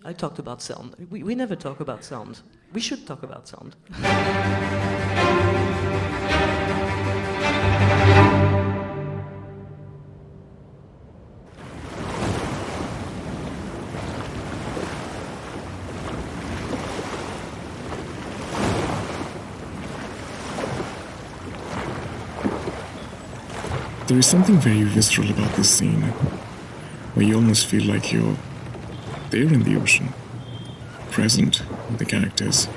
I talked about sound. We never talk about sound. We should talk about sound. There is something very visceral about this scene, where you almost feel like you're there in the ocean, present with the characters,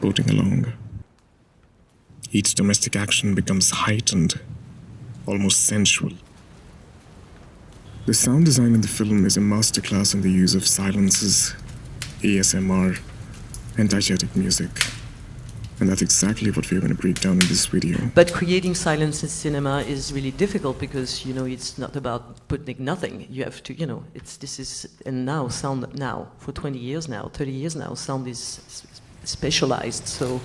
boating along. Each domestic action becomes heightened, almost sensual. The sound design in the film is a masterclass in the use of silences, ASMR, and diegetic music. And that's exactly what we're going to break down in this video. But creating silence in cinema is really difficult because, it's not about putting nothing. You have to, and now, sound now, for 20 years now, 30 years now, sound is specialized. So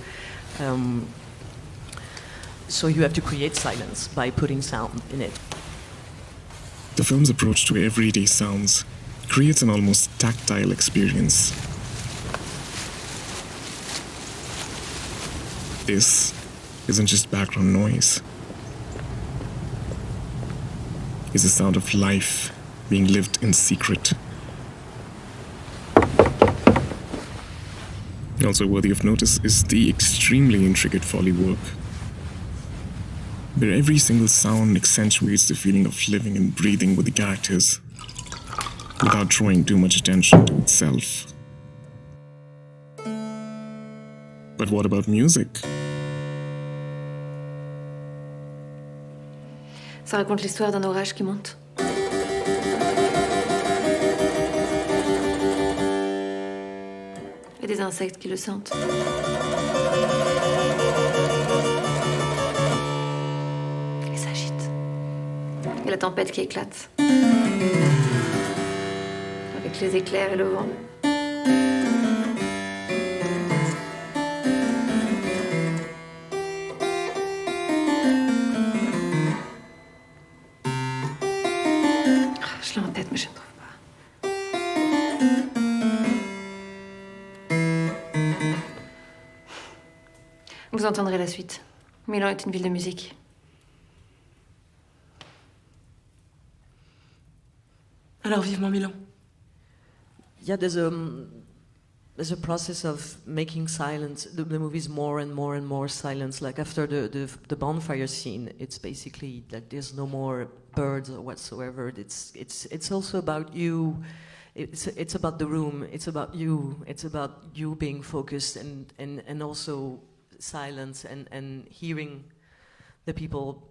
you have to create silence by putting sound in it. The film's approach to everyday sounds creates an almost tactile experience. This isn't just background noise. It's the sound of life being lived in secret. Also worthy of notice is the extremely intricate Foley work, where every single sound accentuates the feeling of living and breathing with the characters, without drawing too much attention to itself. But what about music? Ça raconte l'histoire d'un orage qui monte. Et des insectes qui le sentent. Et s'agite. Et la tempête qui éclate. Avec les éclairs et le vent. Je l'ai en tête, mais je ne trouve pas. Vous entendrez la suite. Milan est une ville de musique. Alors vivement Milan. Yeah, there's a process of making silence. The movie's more and more and more silence. Like after the bonfire scene, it's basically like there's no more birds or whatsoever. It's also about you. It's about the room. It's about you. It's about you being focused and also silence and hearing the people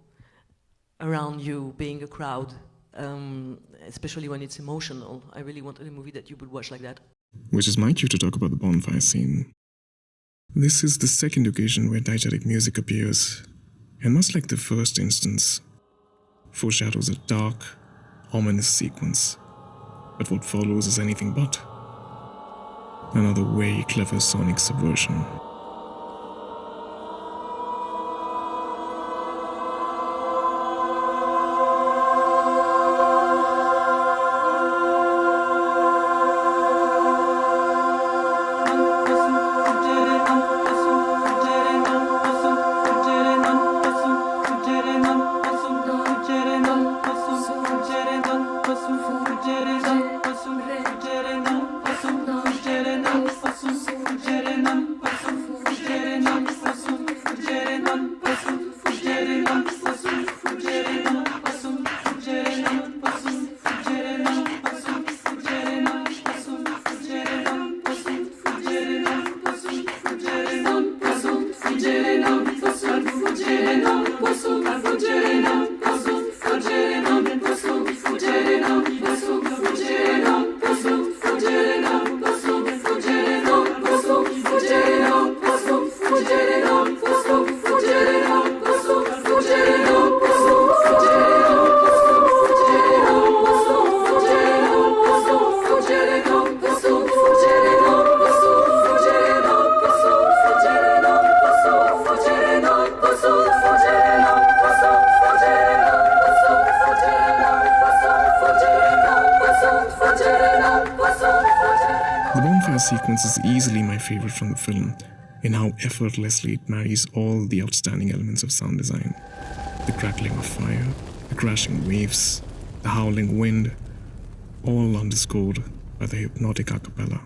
around you, being a crowd. Especially when it's emotional. I really wanted a movie that you would watch like that. Which is my cue to talk about the bonfire scene. This is the second occasion where diegetic music appears, and much like the first instance, foreshadows a dark, ominous sequence. But what follows is anything but another way clever sonic subversion. Passum, bonfire sequence is easily my favorite from the film, in how effortlessly it marries all the outstanding elements of sound design. The crackling of fire, the crashing waves, the howling wind, all underscored by the hypnotic a cappella.